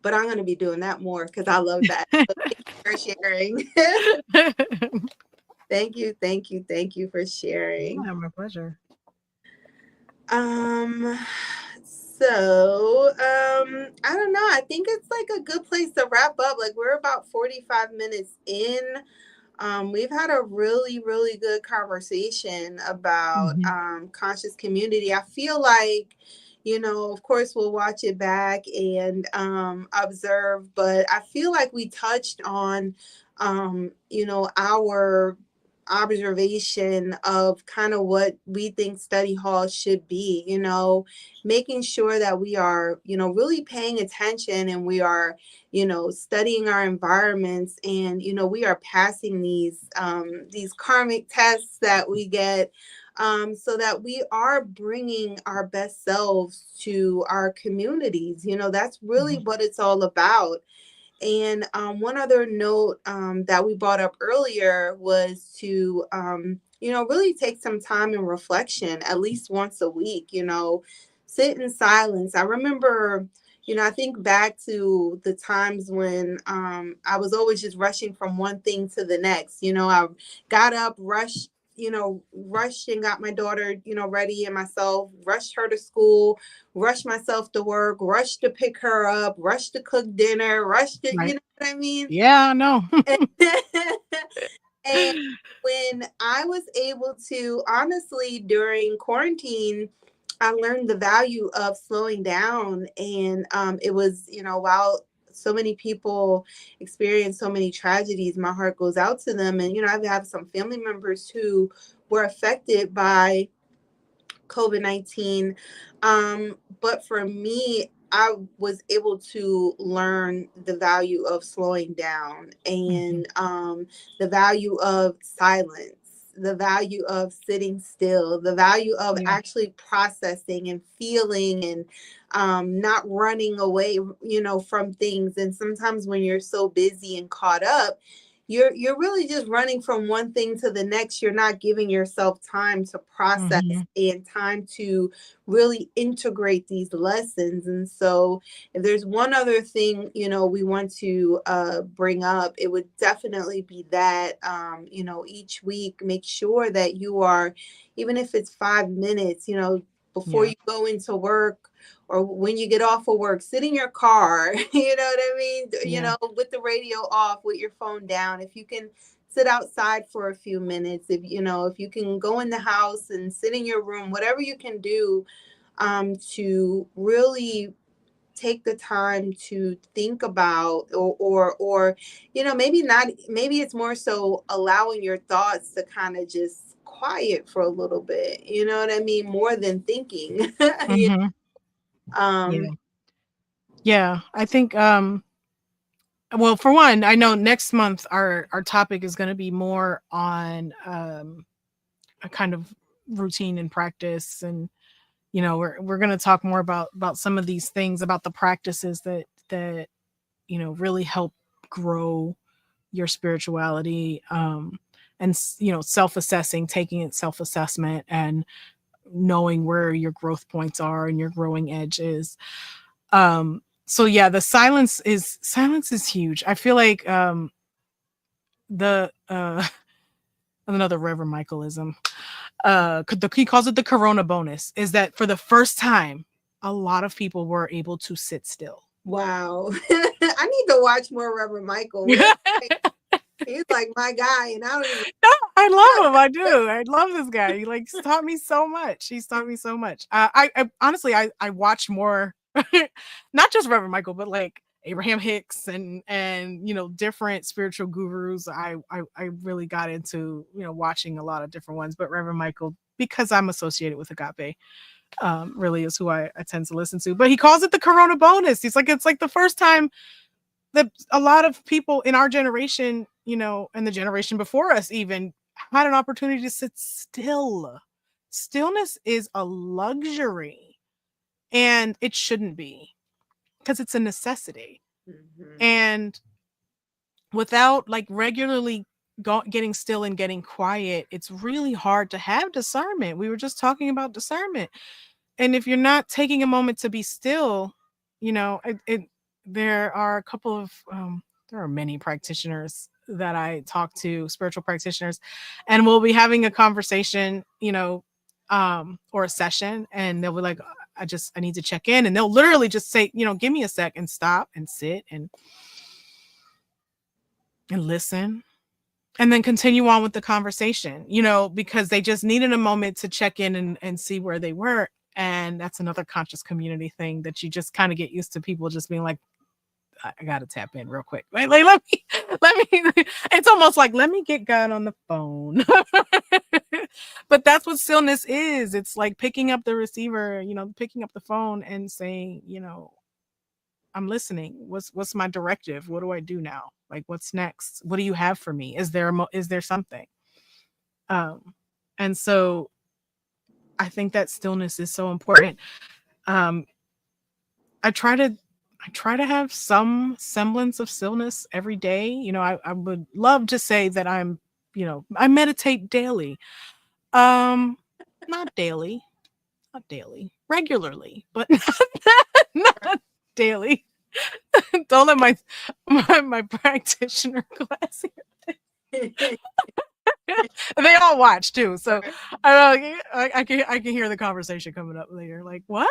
[SPEAKER 1] but I'm going to be doing that more because I love that. So thank you for sharing. Thank you for sharing.
[SPEAKER 2] Yeah, my pleasure.
[SPEAKER 1] Um, I don't know. I think it's like a good place to wrap up. Like, we're about 45 minutes in. We've had a really, really good conversation about
[SPEAKER 2] Hmm.
[SPEAKER 1] conscious community. I feel like, of course, we'll watch it back and observe, but I feel like we touched on, our observation of kind of what we think study hall should be, making sure that we are, really paying attention, and we are, studying our environments, and, we are passing these karmic tests that we get, so that we are bringing our best selves to our communities. That's really
[SPEAKER 2] Mhm.
[SPEAKER 1] what it's all about. And one other note that we brought up earlier was to, really take some time and reflection at least once a week, sit in silence. I remember, I think back to the times when I was always just rushing from one thing to the next. I got up, rushed and got my daughter, ready, and myself, rushed her to school, rush myself to work, rush to pick her up, rush to cook dinner, rush to, you
[SPEAKER 2] Right.
[SPEAKER 1] know what I mean?
[SPEAKER 2] Yeah, no.
[SPEAKER 1] And when I was able to, honestly, during quarantine, I learned the value of slowing down. And it was, while so many people experience so many tragedies, my heart goes out to them. And, I have some family members who were affected by COVID-19. But for me, I was able to learn the value of slowing down,
[SPEAKER 2] Mhm.
[SPEAKER 1] and the value of silence, the value of sitting still, the value of
[SPEAKER 2] Yeah.
[SPEAKER 1] actually processing and feeling, and not running away, from things. And sometimes when you're so busy and caught up, you're really just running from one thing to the next. You're not giving yourself time to process
[SPEAKER 2] Mhm.
[SPEAKER 1] and time to really integrate these lessons. And so if there's one other thing, we want to bring up, it would definitely be that, each week, make sure that you are, even if it's 5 minutes, before
[SPEAKER 2] Yeah.
[SPEAKER 1] you go into work, or when you get off of work, sit in your car, you know what I mean?
[SPEAKER 2] Yeah.
[SPEAKER 1] With the radio off, with your phone down. If you can sit outside for a few minutes, if you can go in the house and sit in your room, whatever you can do, to really take the time to think about, or maybe not, maybe it's more so allowing your thoughts to kind of just quiet for a little bit, you know what I mean, more than thinking. You
[SPEAKER 2] Mhm.
[SPEAKER 1] um
[SPEAKER 2] Yeah. Yeah. I think well, for one, I know next month our topic is going to be more on a kind of routine and practice, and we're going to talk more about some of these things, about the practices that really help grow your spirituality, and self-assessing, taking it self-assessment, and knowing where your growth points are and your growing edges. So yeah, the silence is huge. I feel like the another Reverend Michaelism, he calls it the corona bonus, is that for the first time a lot of people were able to sit still.
[SPEAKER 1] wow. I need to watch more Reverend Michael. Really, he's like my guy, and I don't even
[SPEAKER 2] No, I love him. I do. I love this guy. He's taught me so much. He's taught me so much. I honestly, I watch more, not just Reverend Michael, but like Abraham Hicks and different spiritual gurus. I really got into watching a lot of different ones, but Reverend Michael, because I'm associated with Agape, really is who I tend to listen to. But he calls it the Corona bonus. He's like, it's like the first time that a lot of people in our generation, and the generation before us even, had an opportunity to sit still. Stillness is a luxury, and it shouldn't be, because it's a necessity.
[SPEAKER 1] Mhm.
[SPEAKER 2] And without like regularly getting still and getting quiet, it's really hard to have discernment. We were just talking about discernment. And if you're not taking a moment to be still, there are a couple of there are many practitioners that I talk to, spiritual practitioners, and we'll be having a conversation, or a session, and they'll be like, I need to check in, and they'll literally just say, give me a sec, and stop and sit and listen, and then continue on with the conversation, because they just needed a moment to check in and see where they were. And that's another conscious community thing that you just kind of get used to, people just being like, I gotta tap in real quick. Like let me. It's almost like let me get God on the phone. But that's what stillness is. It's like picking up the receiver, picking up the phone and saying, I'm listening. What's my directive? What do I do now? Like, what's next? What do you have for me? Is there something? And so I think that stillness is so important. Um, I try to have some semblance of stillness every day. I would love to say that I meditate daily. Not daily, not daily, regularly, but not daily. Don't let my practitioner class here. They all watch too, so I can hear the conversation coming up later. Like, what?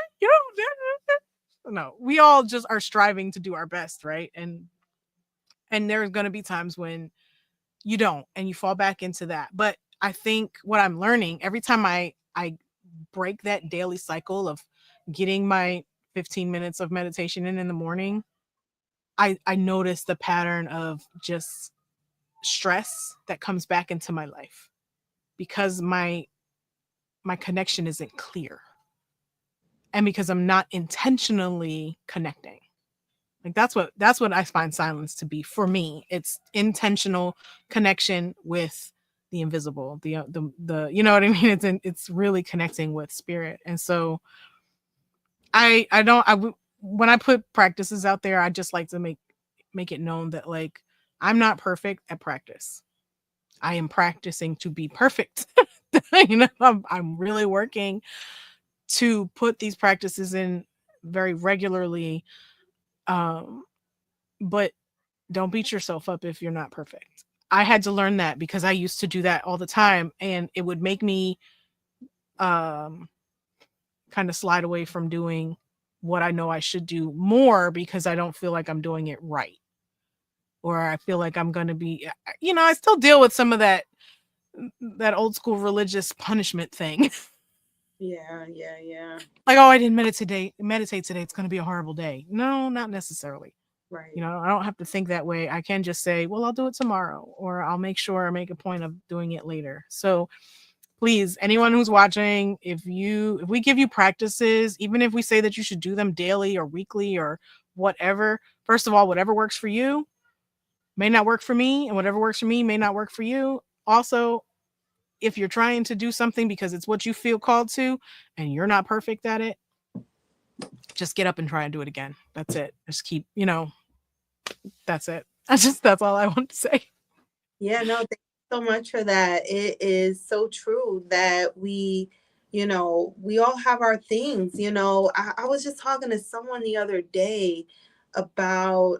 [SPEAKER 2] No, we all just are striving to do our best, right? And there's going to be times when you don't, and you fall back into that. But I think what I'm learning every time I break that daily cycle of getting my 15 minutes of meditation in the morning, I notice the pattern of just stress that comes back into my life because my connection isn't clear, and because I'm not intentionally connecting. Like that's what I find silence to be for me. It's intentional connection with the invisible, the you know what I mean. It's really connecting with spirit. And so when I put practices out there, I just like to make it known that like I'm not perfect at practice. I am practicing to be perfect. I'm really working to put these practices in very regularly. But don't beat yourself up if you're not perfect. I had to learn that because I used to do that all the time, and it would make me kind of slide away from doing what I know I should do more because I don't feel like I'm doing it right. Or I feel like I'm going to be, I still deal with some of that old school religious punishment thing.
[SPEAKER 1] Yeah.
[SPEAKER 2] Like, oh, I didn't meditate today. It's going to be a horrible day. No, not necessarily.
[SPEAKER 1] Right.
[SPEAKER 2] I don't have to think that way. I can just say, well, I'll do it tomorrow, or I'll make a point of doing it later. So please, anyone who's watching, if we give you practices, even if we say that you should do them daily or weekly or whatever, first of all, whatever works for you may not work for me, and whatever works for me may not work for you. Also, if you're trying to do something because it's what you feel called to and you're not perfect at it, just get up and try and do it again. That's it. Just keep, that's it. That's all I want to say.
[SPEAKER 1] Yeah, no, thank you so much for that. It is so true that we all have our things. I was just talking to someone the other day about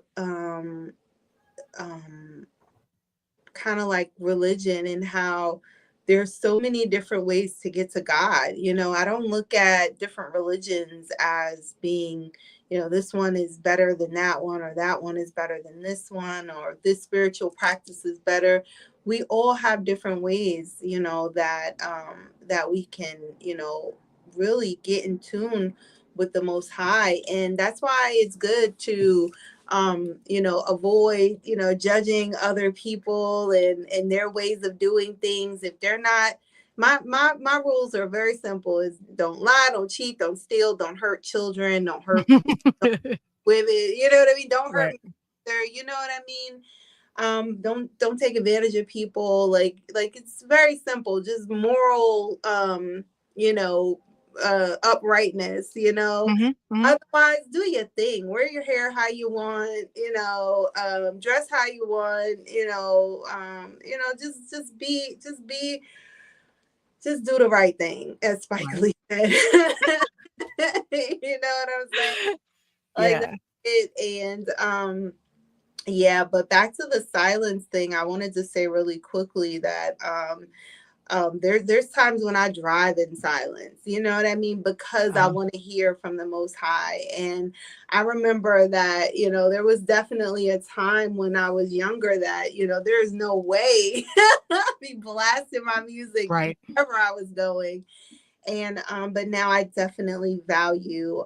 [SPEAKER 1] kind of like religion and how there's so many different ways to get to God. I don't look at different religions as being, this one is better than that one, or that one is better than this one, or this spiritual practice is better. We all have different ways, that we can, really get in tune with the Most High. And that's why it's good to avoid, judging other people and their ways of doing things. If they're not, my rules are very simple: is don't lie, don't cheat, don't steal, don't hurt children, don't hurt women. You know what I mean? Don't hurt
[SPEAKER 2] Right.
[SPEAKER 1] me. You know what I mean? Don't take advantage of people. Like it's very simple, just moral, uprightness.
[SPEAKER 2] Mm-hmm.
[SPEAKER 1] Otherwise, do your thing. Wear your hair how you want. Dress how you want. Just do the right thing, as Spike
[SPEAKER 2] Right.
[SPEAKER 1] Lee said. You know what I'm saying? Like
[SPEAKER 2] Yeah.
[SPEAKER 1] that's it. And yeah, but back to the silence thing, I wanted to say really quickly that there's times when I drive in silence, you know what I mean? Because I want to hear from the Most High. And I remember that, there was definitely a time when I was younger that, there's no way I'd be blasting my music
[SPEAKER 2] Right.
[SPEAKER 1] wherever I was going. And but now I definitely value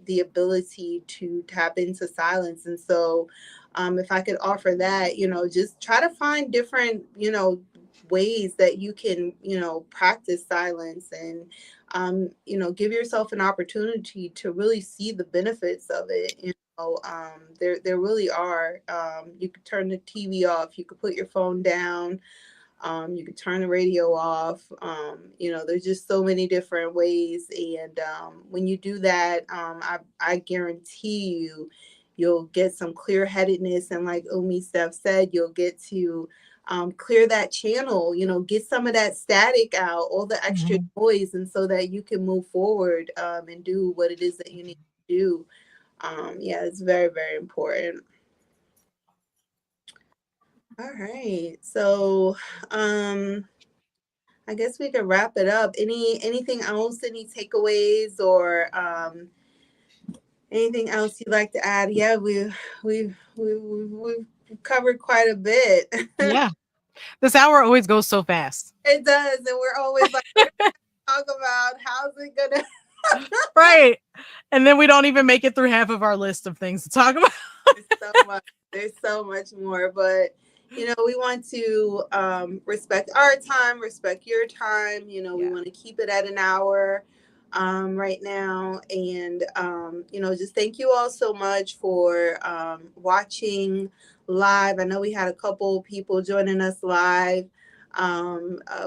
[SPEAKER 1] the ability to tap into silence. And so if I could offer that, just try to find different, ways that you can, practice silence, and give yourself an opportunity to really see the benefits of it. There really are. You could turn the TV off, you could put your phone down, you could turn the radio off. There's just so many different ways. And when you do that, I guarantee you'll get some clear headedness. And like Umi Steph said, you'll get to clear that channel, get some of that static out, all the extra noise, and so that you can move forward and do what it is that you need to do. Yeah, it's very, very important. All right. So, I guess we could wrap it up. Anything else? Any takeaways or anything else you'd like to add? Yeah, we've covered quite a bit.
[SPEAKER 2] Yeah. This hour always goes so fast.
[SPEAKER 1] It does, and we're always like, we're gonna talk about how's it gonna.
[SPEAKER 2] Right. And then we don't even make it through half of our list of things to talk about.
[SPEAKER 1] There's so much more, but we want to respect our time, respect your time. We want to keep it at an hour right now. And, just thank you all so much for watching live. I know we had a couple people joining us live.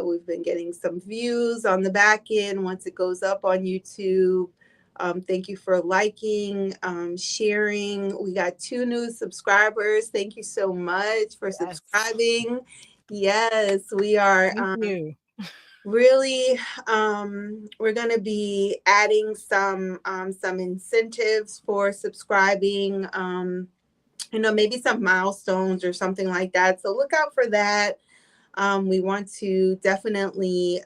[SPEAKER 1] We've been getting some views on the back end once it goes up on YouTube. Thank you for liking, sharing. We got 2 new subscribers. Thank you so much for subscribing. Yes, we are.
[SPEAKER 2] Thank you.
[SPEAKER 1] Really, we're going to be adding some incentives for subscribing. Maybe some milestones or something like that. So look out for that. We want to definitely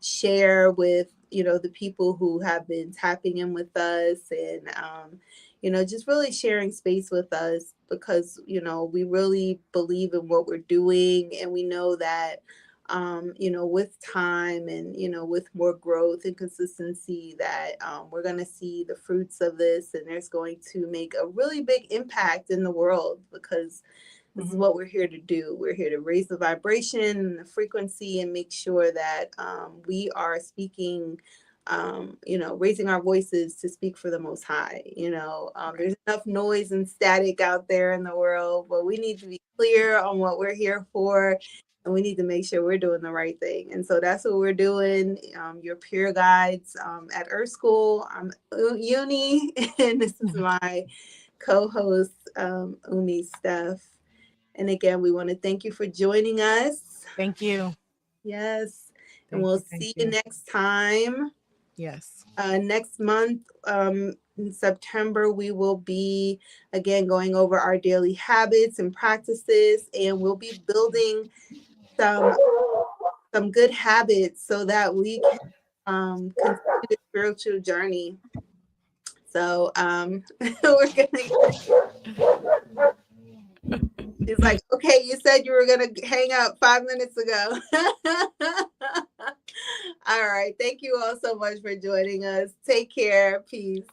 [SPEAKER 1] share with the people who have been tapping in with us, and just really sharing space with us, because we really believe in what we're doing, and we know that with time and with more growth and consistency, that we're going to see the fruits of this, and there's going to make a really big impact in the world, because this is what we're here to do. We're here to raise the vibration and the frequency, and make sure that we are speaking, raising our voices to speak for the Most High. There's enough noise and static out there in the world, but we need to be clear on what we're here for, and we need to make sure we're doing the right thing. And so that's what we're doing. Your peer guides at Earth School. I'm Uni, and this is my co-host, Umi Steph. And again, we want to thank you for joining us.
[SPEAKER 2] Thank you.
[SPEAKER 1] Yes. And we'll see you next time.
[SPEAKER 2] Yes.
[SPEAKER 1] Next month, in September, we will be again going over our daily habits and practices, and we'll be building some good habits so that we can continue the spiritual journey. So we're gonna. He's like, okay, you said you were going to hang up 5 minutes ago. All right. Thank you all so much for joining us. Take care. Peace.